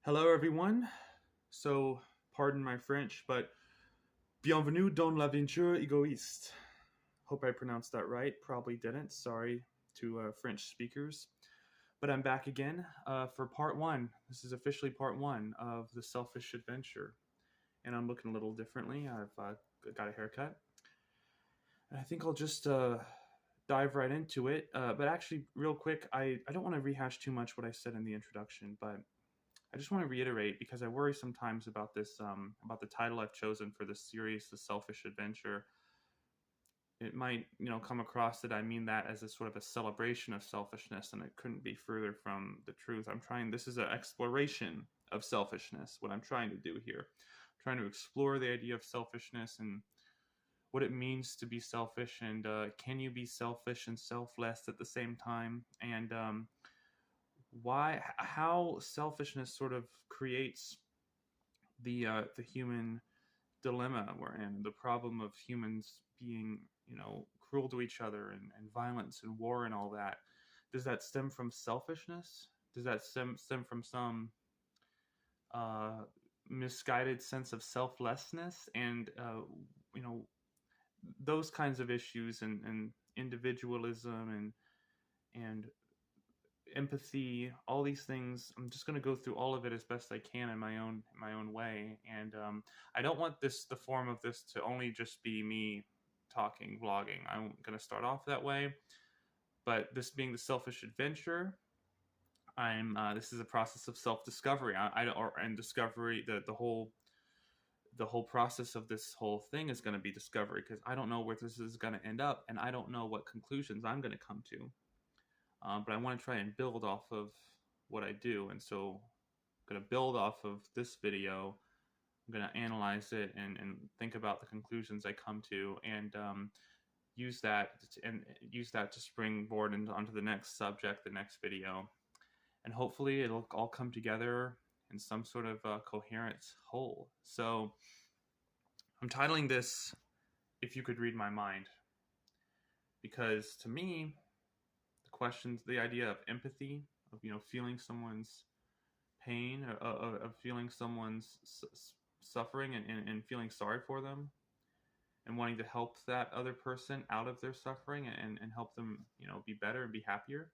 Hello, everyone. So, pardon my French, but bienvenue dans l'aventure égoïste. Hope I pronounced that right. Probably didn't. Sorry to French speakers. But I'm back again for part one. This is officially part one of The Selfish Adventure. And I'm looking a little differently. I've got a haircut. And I think I'll just dive right into it. But actually, real quick, I don't want to rehash too much what I said in the introduction, but I just want to reiterate because I worry sometimes about this, about the title I've chosen for this series, The Selfish Adventure. It might, come across that I mean that as a sort of a celebration of selfishness, and it couldn't be further from the truth. This is an exploration of selfishness, what I'm trying to do here. I'm trying to explore the idea of selfishness and what it means to be selfish, and can you be selfish and selfless at the same time? And how selfishness sort of creates the human dilemma we're in, the problem of humans being cruel to each other, and violence and war and all that. Does that stem from selfishness? Does that stem from some uh, misguided sense of selflessness? And you know those kinds of issues, and individualism, and empathy, all these things. I'm just going to go through all of it as best I can in my own way. And I don't want the form of this to only just be me talking, vlogging. I'm going to start off that way, but this being The Selfish Adventure, I'm this is a process of self-discovery. And discovery, the whole process of this whole thing is going to be discovery, because I don't know where this is going to end up, and I don't know what conclusions I'm going to come to. But I want to try and build off of what I do. And so I'm going to build off of this video. I'm going to analyze it, and think about the conclusions I come to, and use that to springboard onto the next subject, the next video. And hopefully it'll all come together in some sort of coherent whole. So I'm titling this, If You Could Read My Mind, because to me, the idea of empathy, of feeling someone's pain, of feeling someone's suffering, and feeling sorry for them, and wanting to help that other person out of their suffering, and help them be better and be happier.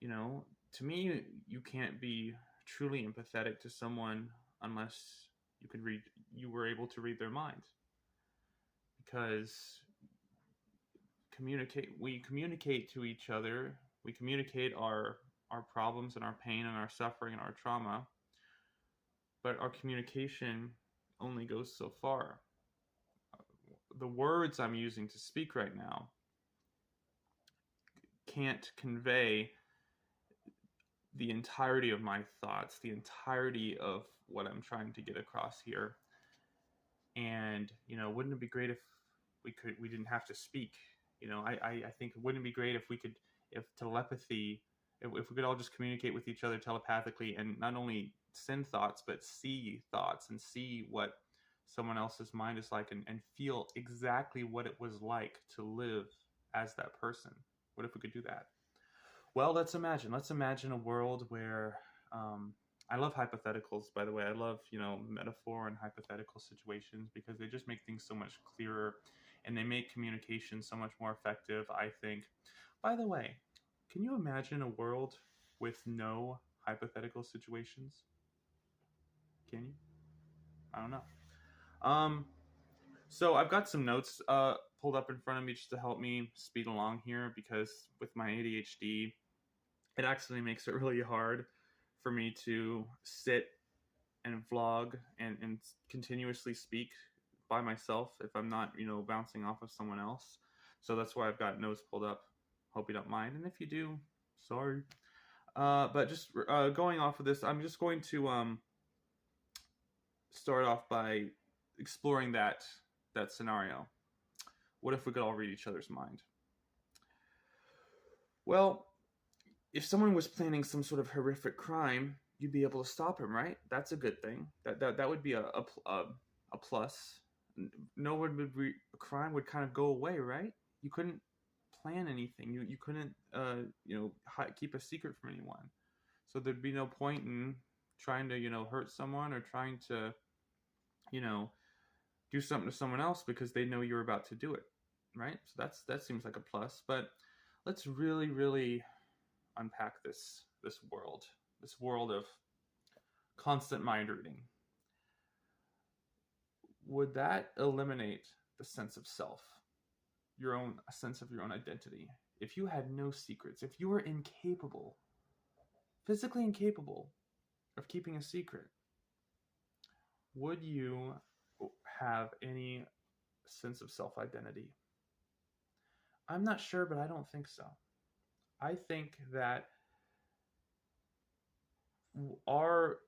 To me, you can't be truly empathetic to someone unless you were able to read their mind, because we communicate to each other. We communicate our problems and our pain and our suffering and our trauma, but our communication only goes so far. The words I'm using to speak right now can't convey the entirety of my thoughts, the entirety of what I'm trying to get across here. And wouldn't it be great if we didn't have to speak? I think, wouldn't it be great if telepathy, if we could all just communicate with each other telepathically, and not only send thoughts, but see thoughts, and see what someone else's mind is like, and feel exactly what it was like to live as that person. What if we could do that? Well, let's imagine a world where I love hypotheticals, by the way. I love, metaphor and hypothetical situations, because they just make things so much clearer, and they make communication so much more effective, I think. By the way, can you imagine a world with no hypothetical situations? Can you? I don't know. Um, so I've got some notes pulled up in front of me just to help me speed along here, because with my ADHD, it actually makes it really hard for me to sit and vlog and continuously speak by myself if I'm not, bouncing off of someone else. So that's why I've got nose pulled up. Hope you don't mind. And if you do, sorry. But just going off of this, I'm just going to start off by exploring that scenario. What if we could all read each other's mind? Well, if someone was planning some sort of horrific crime, you'd be able to stop him, right? That's a good thing. That would be a plus. No one would a crime would kind of go away, right? You couldn't plan anything. You couldn't keep a secret from anyone. So there'd be no point in trying to hurt someone or trying to do something to someone else because they know you're about to do it, right? So that seems like a plus. But let's really unpack this world of constant mind reading. Would that eliminate the sense of self, a sense of your own identity? If you had no secrets, if you were physically incapable of keeping a secret, would you have any sense of self-identity? I'm not sure, but I don't think so. I think that our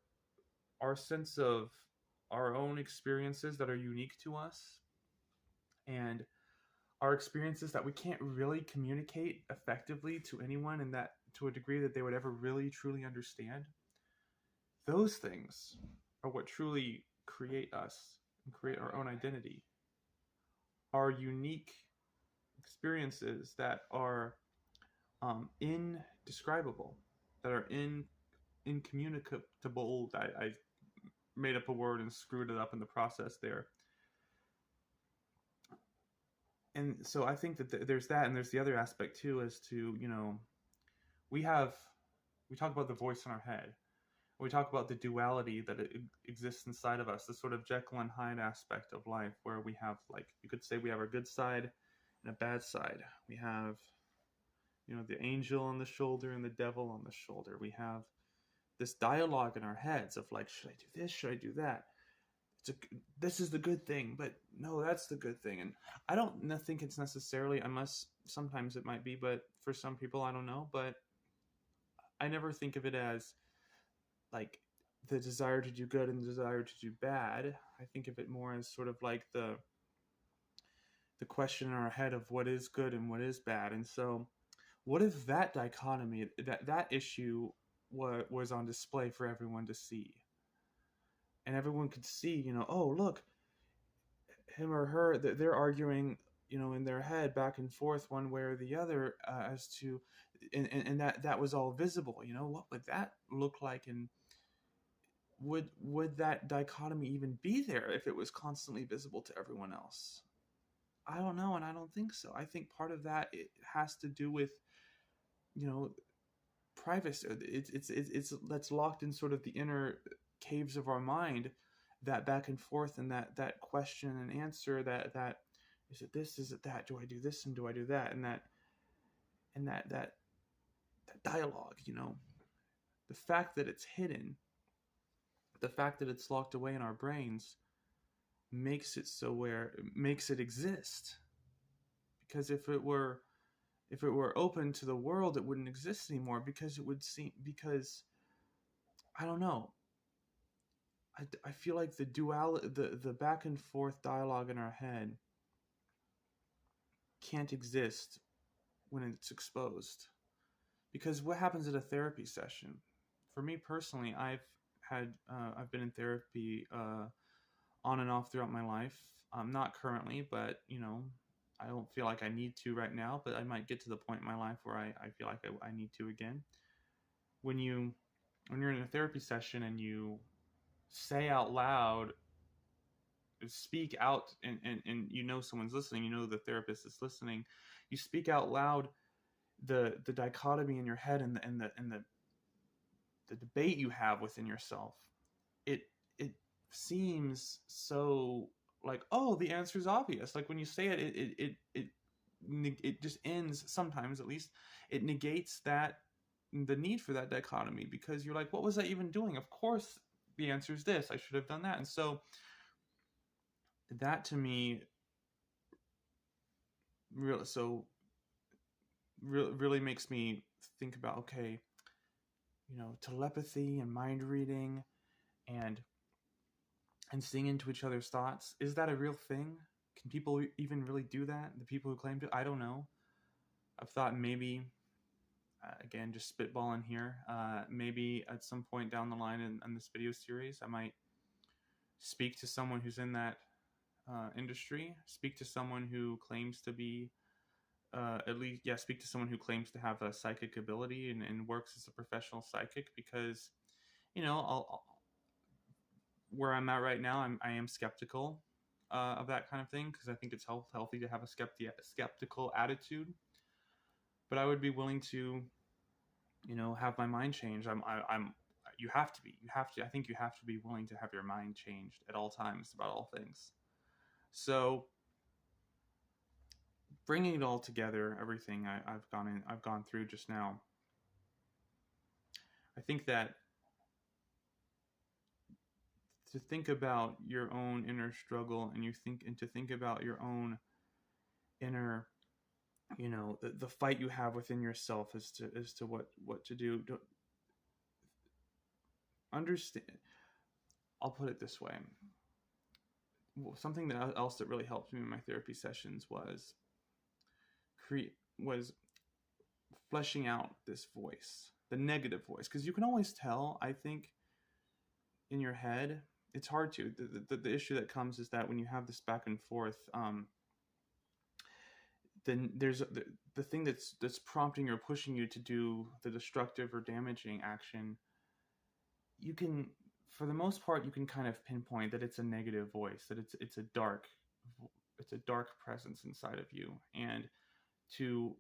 sense of our own experiences that are unique to us, and our experiences that we can't really communicate effectively to anyone, and that to a degree that they would ever really truly understand, those things are what truly create us and create our own identity. Our unique experiences that are indescribable, that are incommunicable. I made up a word and screwed it up in the process there. And so I think that there's that, and there's the other aspect too, as to, we talk about the voice in our head. We talk about the duality that exists inside of us, the sort of Jekyll and Hyde aspect of life, where we have, like, you could say we have our good side and a bad side. We have, the angel on the shoulder and the devil on the shoulder. We have this dialogue in our heads of, like, should I do this? Should I do that? This is the good thing, but no, that's the good thing. And I don't think it's necessarily, unless sometimes it might be, but for some people, I don't know. But I never think of it as, like, the desire to do good and the desire to do bad. I think of it more as sort of like the question in our head of what is good and what is bad. And so what if that dichotomy, that issue was on display for everyone to see? And everyone could see, oh, look, him or her, they're arguing, in their head back and forth one way or the other, as to, and that was all visible. What would that look like? And would that dichotomy even be there if it was constantly visible to everyone else? I don't know, and I don't think so. I think part of that, it has to do with, privacy. It's that's locked in sort of the inner caves of our mind, that back and forth, and that question and answer, that is it this, is it that, do I do this and do I do that, and that dialogue, the fact that it's hidden, the fact that it's locked away in our brains, makes it exist. Because if it were open to the world, it wouldn't exist anymore, because I don't know, I feel like the back and forth dialogue in our head can't exist when it's exposed. Because what happens at a therapy session? For me personally, I've been in therapy on and off throughout my life. Not currently, but I don't feel like I need to right now, but I might get to the point in my life where I feel like I need to again. When you're in a therapy session and you say out loud, speak out, and someone's listening, the therapist is listening, you speak out loud the dichotomy in your head and the debate you have within yourself. It seems so like, oh, the answer is obvious. Like when you say it just ends, sometimes at least, it negates that the need for that dichotomy, because you're like, what was I even doing? Of course the answer is this. I should have done that. And so that to me really makes me think about, okay, telepathy and mind reading and seeing into each other's thoughts. Is that a real thing? Can people even really do that? The people who claim to, I don't know. I've thought maybe, again, just spitballing here, maybe at some point down the line in this video series, I might speak to someone who's in that industry, speak to someone who claims to be, speak to someone who claims to have a psychic ability and works as a professional psychic, because, where I'm at right now, I am skeptical of that kind of thing, because I think it's healthy to have a skeptical attitude. But I would be willing to, have my mind changed. You have to be. I think you have to be willing to have your mind changed at all times about all things. So, bringing it all together, everything I've gone through just now, I think that to think about your own inner struggle and to think about your own inner, the fight you have within yourself as to what to do. Understand. I'll put it this way. Something else that really helped me in my therapy sessions was fleshing out this voice, the negative voice, because you can always tell, I think, in your head. It's hard to. The issue that comes is that when you have this back and forth, then there's the thing that's prompting or pushing you to do the destructive or damaging action. You can, for the most part, you can kind of pinpoint that it's a negative voice, that it's a dark presence inside of you, and to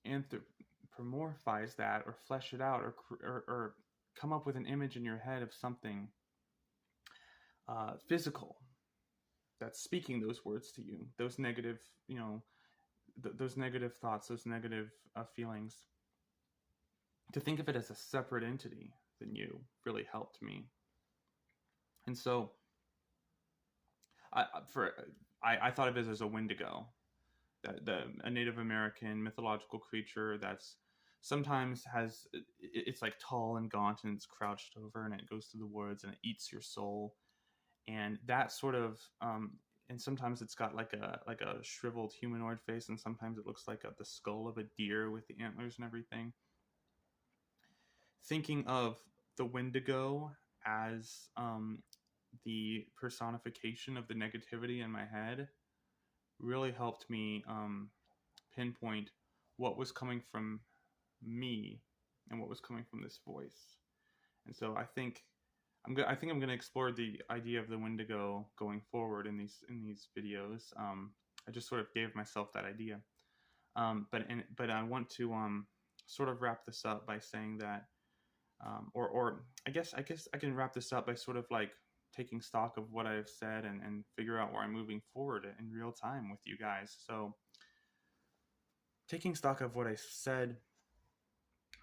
anthropomorphize that or flesh it out or come up with an image in your head of something physical that's speaking those words to you, those negative, those negative thoughts, those negative feelings. To think of it as a separate entity than you really helped me. And so I thought of it as a Wendigo, a Native American mythological creature that's sometimes it's like tall and gaunt and it's crouched over and it goes through the woods and it eats your soul. And that sort of, and sometimes it's got like a shriveled humanoid face, and sometimes it looks like the skull of a deer with the antlers and everything. Thinking of the Wendigo as the personification of the negativity in my head really helped me pinpoint what was coming from me and what was coming from this voice. And so I think I'm going to explore the idea of the Wendigo going forward in these videos. I just sort of gave myself that idea, but I want to sort of wrap this up by saying that, or I guess I can wrap this up by sort of like taking stock of what I've said and figure out where I'm moving forward in real time with you guys. So, taking stock of what I said,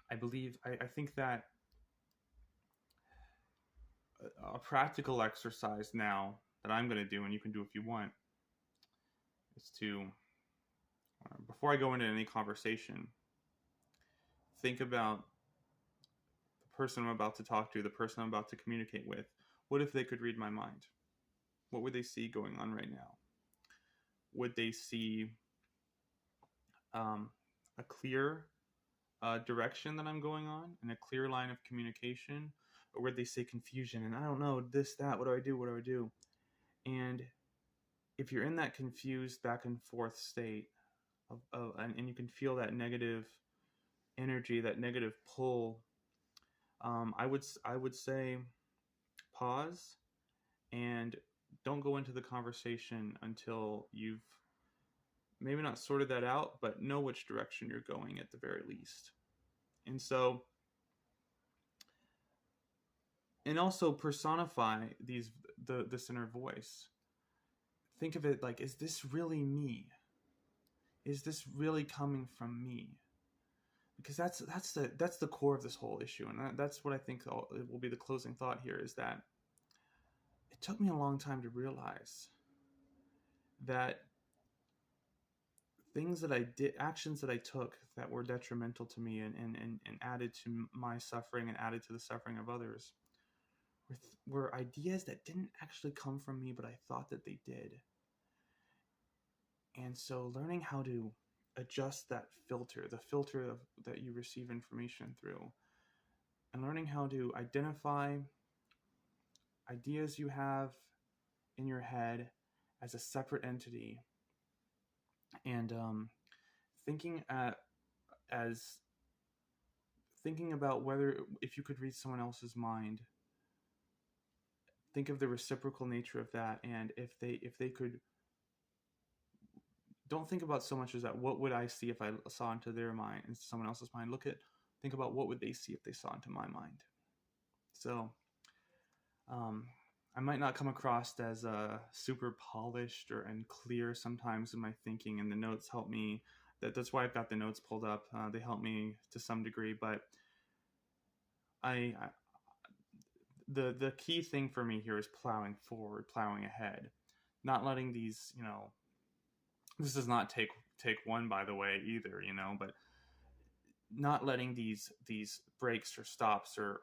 I think that a practical exercise now that I'm going to do, and you can do if you want, is to, before I go into any conversation, think about the person I'm about to talk to, the person I'm about to communicate with. What if they could read my mind? What would they see going on right now? Would they see a clear direction that I'm going on and a clear line of communication? Or would they say confusion and I don't know, this, that, what do I do? And if you're in that confused back and forth state and you can feel that negative energy, that negative pull, I would say pause and don't go into the conversation until you've maybe not sorted that out, but know which direction you're going at the very least. And so, and also personify this inner voice. Think of it like, is this really me? Is this really coming from me? because that's the core of this whole issue, and that's what I think it will be the closing thought here, is that it took me a long time to realize that things that I did, actions that I took that were detrimental to me and added to my suffering and added to the suffering of others, were ideas that didn't actually come from me, but I thought that they did. And so learning how to adjust that filter, the filter that you receive information through, and learning how to identify ideas you have in your head as a separate entity, and thinking as thinking about whether, if you could read someone else's mind, think of the reciprocal nature of that, and if they could, don't think about so much as that what would I see if I saw into their mind, into someone else's mind. Think about what would they see if they saw into my mind. So I might not come across as super polished and clear sometimes in my thinking, and the notes help me. That's why I've got the notes pulled up. They help me to some degree, but the key thing for me here is plowing forward, plowing ahead, not letting these, this does not take one, by the way, either, but not letting these breaks or stops or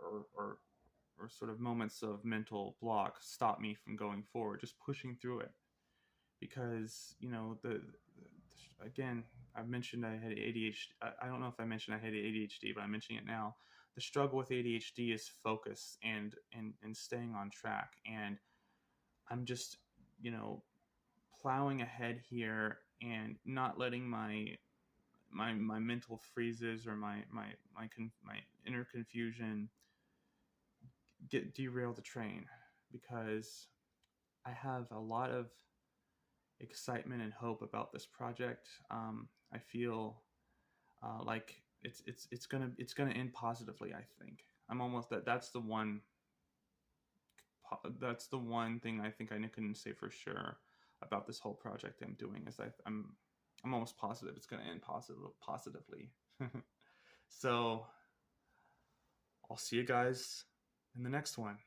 sort of moments of mental block stop me from going forward, just pushing through it. Because, again, I've mentioned I had ADHD. I don't know if I mentioned I had ADHD, but I'm mentioning it now. The struggle with ADHD is focus and staying on track. And I'm just, plowing ahead here and not letting my mental freezes or my inner confusion derail the train, because I have a lot of excitement and hope about this project. I feel like it's gonna end positively. I think I'm almost that's the one thing I think I can say for sure about this whole project I'm doing, is I'm almost positive it's gonna end positively. So I'll see you guys in the next one.